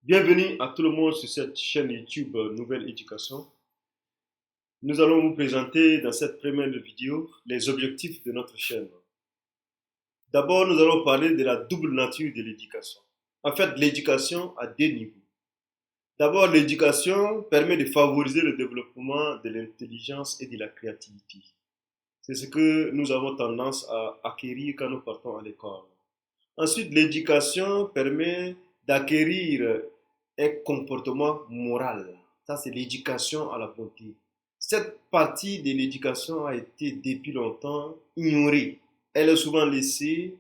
Bienvenue à tout le monde sur cette chaîne YouTube Nouvelle Éducation. Nous allons vous présenter dans cette première vidéo les objectifs de notre chaîne. D'abord, nous allons parler de la double nature de l'éducation. En fait, l'éducation a deux niveaux. D'abord, l'éducation permet de favoriser le développement de l'intelligence et de la créativité. C'est ce que nous avons tendance à acquérir quand nous partons à l'école. Ensuite, l'éducation permet d'acquérir un comportement moral. Ça, c'est l'éducation à la bonté. Cette partie de l'éducation a été depuis longtemps ignorée. Elle est souvent laissée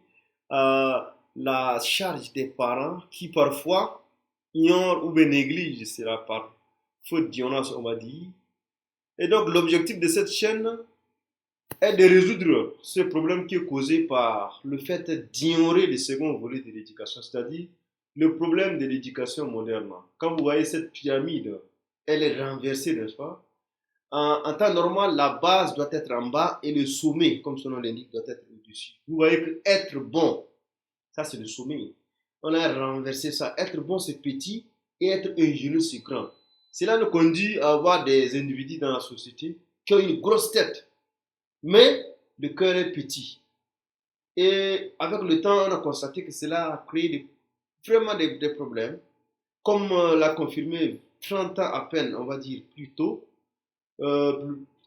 à la charge des parents qui parfois ignorent ou bien négligent cela par faute d'ignorance, on va dire. Et donc, l'objectif de cette chaîne est de résoudre ce problème qui est causé par le fait d'ignorer le second volet de l'éducation, c'est-à-dire le problème de l'éducation moderne. Quand vous voyez cette pyramide, elle est renversée, n'est-ce pas? En temps normal, la base doit être en bas et le sommet, comme son nom l'indique, doit être au-dessus. Vous voyez que être bon, ça c'est le sommet. On a renversé ça. Être bon, c'est petit et être ingénieux, c'est grand. Cela nous conduit à avoir des individus dans la société qui ont une grosse tête, mais le cœur est petit. Et avec le temps, on a constaté que cela a créé vraiment des problèmes. Comme l'a confirmé 30 ans à peine, on va dire plus tôt,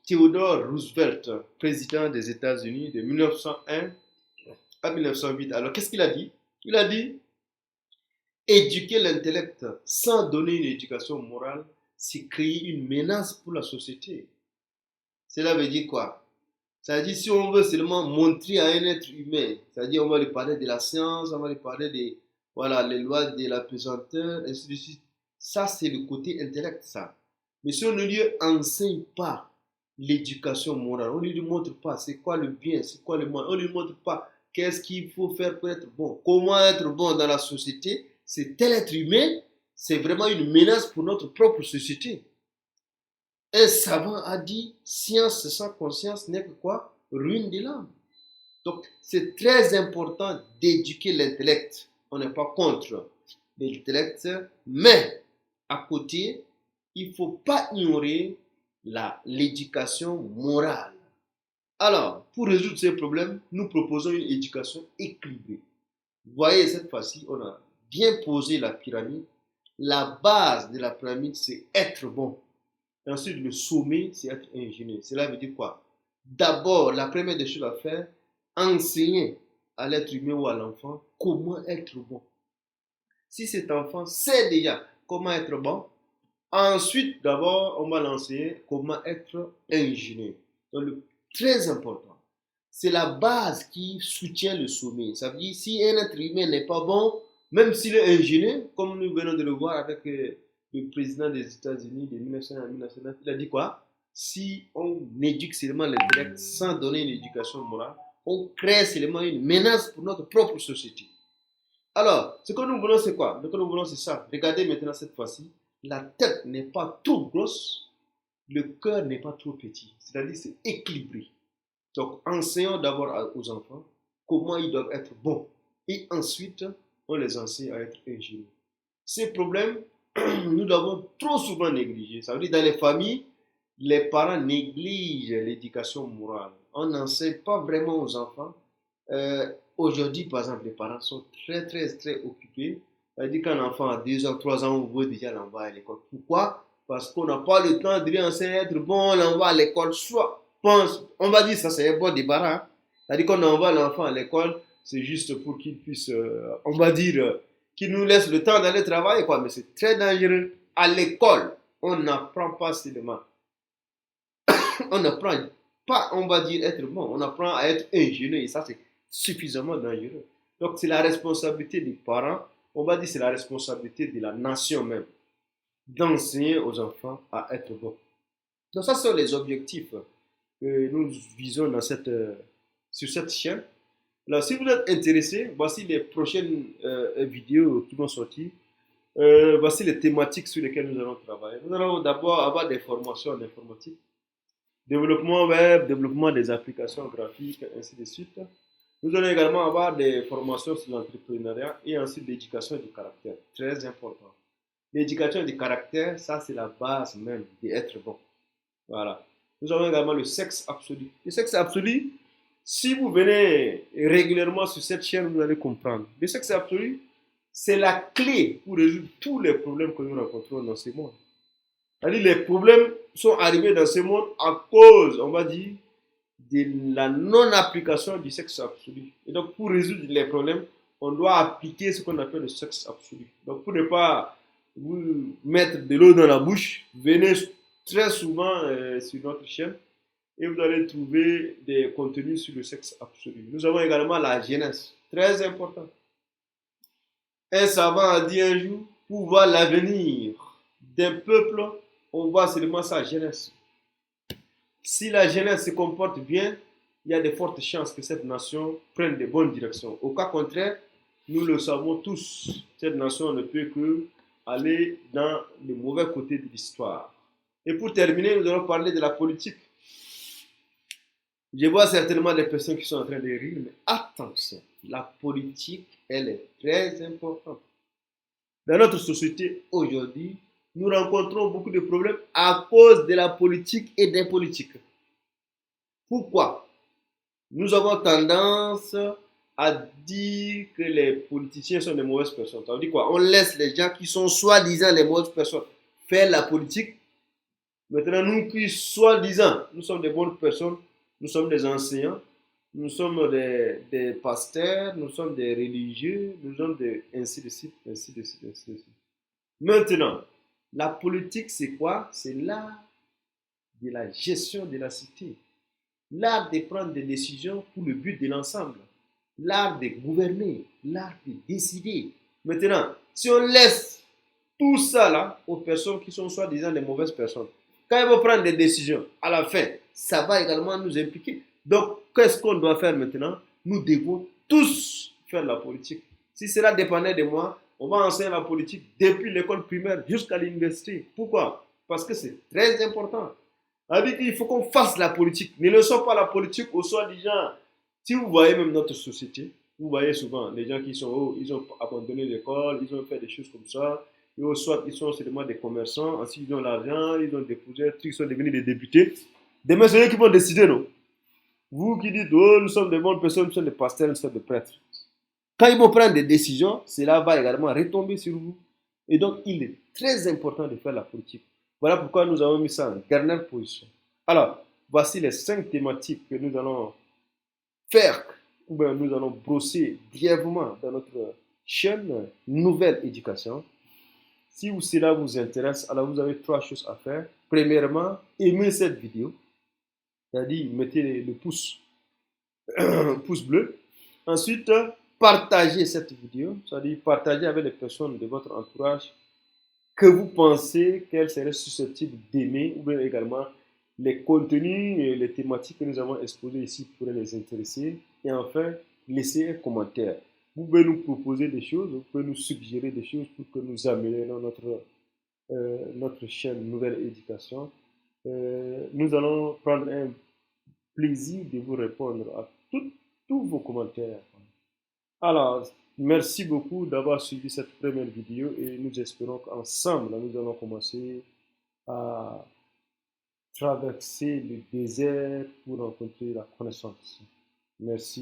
Theodore Roosevelt, président des États-Unis de 1901 à 1908. Alors, qu'est-ce qu'il a dit? Il a dit, éduquer l'intellect sans donner une éducation morale, c'est créer une menace pour la société. Cela veut dire quoi? Ça veut dire si on veut seulement montrer à un être humain, c'est-à-dire on va lui parler de la science, on va lui parler de voilà, les lois de la pesanteur, ainsi de suite. Ça, c'est le côté intellect, ça. Mais si on ne lui enseigne pas l'éducation morale, on ne lui montre pas c'est quoi le bien, c'est quoi le mal, on ne lui montre pas qu'est-ce qu'il faut faire pour être bon, comment être bon dans la société, c'est tel être humain, c'est vraiment une menace pour notre propre société. Un savant a dit, science sans conscience n'est que quoi? Ruine de l'âme. Donc, c'est très important d'éduquer l'intellect. On n'est pas contre l'intellect, mais à côté, il ne faut pas ignorer l'éducation morale. Alors, pour résoudre ces problèmes, nous proposons une éducation équilibrée. Vous voyez, cette fois-ci, on a bien posé la pyramide. La base de la pyramide, c'est être bon. Ensuite, le sommet, c'est être ingénieux. Cela veut dire quoi? D'abord, la première des choses à faire, enseigner à l'être humain ou à l'enfant comment être bon. Si cet enfant sait déjà comment être bon, ensuite, d'abord, on va l'enseigner comment être ingénieux. Donc, le très important, c'est la base qui soutient le sommet. Ça veut dire, si un être humain n'est pas bon, même s'il est ingénieux, comme nous venons de le voir avec le président des États-Unis de 1900 à 1909, il a dit quoi? Si on éduque seulement l'intellect sans donner une éducation morale, on crée seulement une menace pour notre propre société. Alors, ce que nous voulons, c'est quoi? Ce que nous voulons, c'est ça. Regardez maintenant cette fois-ci. La tête n'est pas trop grosse, le cœur n'est pas trop petit. C'est-à-dire, c'est équilibré. Donc, enseignons d'abord aux enfants comment ils doivent être bons. Et ensuite, on les enseigne à être ingénieux. Ces problèmes, nous l'avons trop souvent négligé. Ça veut dire, dans les familles, les parents négligent l'éducation morale. On n'enseigne pas vraiment aux enfants. Aujourd'hui, par exemple, les parents sont très occupés. Ça veut dire qu'un enfant a 2 ans, 3 ans, on veut déjà l'envoyer à l'école. Pourquoi? Parce qu'on n'a pas le temps de lui enseigner à être bon, on l'envoie à l'école. Soit, on va dire ça, c'est un bon débarras. Hein. C'est-à-dire qu'on envoie l'enfant à l'école, c'est juste pour qu'il puisse, on va dire, qu'il nous laisse le temps d'aller travailler, quoi. Mais c'est très dangereux. À l'école, on n'apprend pas seulement. On n'apprend pas, on va dire, être bon. On apprend à être ingénieux. Et ça, c'est suffisamment dangereux. Donc, c'est la responsabilité des parents. On va dire c'est la responsabilité de la nation même d'enseigner aux enfants à être bons. Donc, ça sont les objectifs que nous visons sur cette chaîne. Alors, si vous êtes intéressé, voici les prochaines vidéos qui vont sortir. Voici les thématiques sur lesquelles nous allons travailler. Nous allons d'abord avoir des formations en informatique, développement web, développement des applications graphiques, ainsi de suite. Nous allons également avoir des formations sur l'entrepreneuriat et ensuite l'éducation du caractère. Très important. L'éducation du caractère, ça c'est la base même d'être bon. Voilà. Nous avons également le sexe absolu. Le sexe absolu, si vous venez régulièrement sur cette chaîne, vous allez comprendre. Le sexe absolu, c'est la clé pour résoudre tous les problèmes que nous rencontrons dans ce monde. C'est-à-dire les problèmes sont arrivés dans ce monde à cause, on va dire, de la non-application du sexe absolu. Et donc, pour résoudre les problèmes, on doit appliquer ce qu'on appelle le sexe absolu. Donc, pour ne pas vous mettre de l'eau dans la bouche, venez très souvent sur notre chaîne et vous allez trouver des contenus sur le sexe absolu. Nous avons également la jeunesse, très important. Un savant a dit un jour, pour voir l'avenir d'un peuple, on voit seulement sa jeunesse. Si la jeunesse se comporte bien, il y a de fortes chances que cette nation prenne de bonnes directions. Au cas contraire, nous le savons tous, cette nation ne peut que aller dans le mauvais côté de l'histoire. Et pour terminer, nous allons parler de la politique. Je vois certainement des personnes qui sont en train de rire, mais attention, la politique, elle est très importante. Dans notre société aujourd'hui, nous rencontrons beaucoup de problèmes à cause de la politique et des politiques. Pourquoi? Nous avons tendance à dire que les politiciens sont des mauvaises personnes. Ça veut dire quoi? On laisse les gens qui sont soi-disant les mauvaises personnes faire la politique. Maintenant, nous qui soi-disant, nous sommes des bonnes personnes, nous sommes des enseignants, nous sommes des pasteurs, nous sommes des religieux, nous sommes des ainsi de suite, ainsi de suite, ainsi de suite. Maintenant, la politique, c'est quoi? C'est l'art de la gestion de la cité. L'art de prendre des décisions pour le but de l'ensemble. L'art de gouverner, l'art de décider. Maintenant, si on laisse tout ça là aux personnes qui sont soi-disant des mauvaises personnes, quand ils vont prendre des décisions, à la fin, ça va également nous impliquer. Donc, qu'est-ce qu'on doit faire maintenant? Nous devons tous faire la politique. Si cela dépendait de moi, on va enseigner la politique depuis l'école primaire jusqu'à l'université. Pourquoi? Parce que c'est très important. Il faut qu'on fasse la politique. Ne laissons pas la politique au soi-disant. Si vous voyez même notre société, vous voyez souvent les gens qui sont hauts, ils ont abandonné l'école, ils ont fait des choses comme ça. Ou soit ils sont seulement des commerçants, ensuite ils ont l'argent, ils ont déposé, ils sont devenus des députés. Demain, c'est eux qui vont décider, non? Vous qui dites, oh, nous sommes des bonnes personnes, nous sommes des pasteurs, nous sommes des prêtres. Quand ils vont prendre des décisions, cela va également retomber sur vous. Et donc, il est très important de faire la politique. Voilà pourquoi nous avons mis ça en dernière position. Alors, voici les 5 thématiques que nous allons faire, ou bien nous allons brosser brièvement dans notre chaîne Nouvelle Éducation. Si cela vous intéresse, alors vous avez 3 choses à faire. Premièrement, aimez cette vidéo, c'est-à-dire mettez le pouce, pouce bleu. Ensuite, partagez cette vidéo, c'est-à-dire partagez avec les personnes de votre entourage que vous pensez qu'elles seraient susceptibles d'aimer, ou bien également les contenus et les thématiques que nous avons exposées ici pourraient les intéresser. Et enfin, laissez un commentaire. Vous pouvez nous proposer des choses, vous pouvez nous suggérer des choses pour que nous améliorions notre chaîne Nouvelle Éducation. Nous allons prendre un plaisir de vous répondre à tous vos commentaires. Alors, merci beaucoup d'avoir suivi cette première vidéo et nous espérons qu'ensemble, nous allons commencer à traverser le désert pour rencontrer la connaissance. Merci.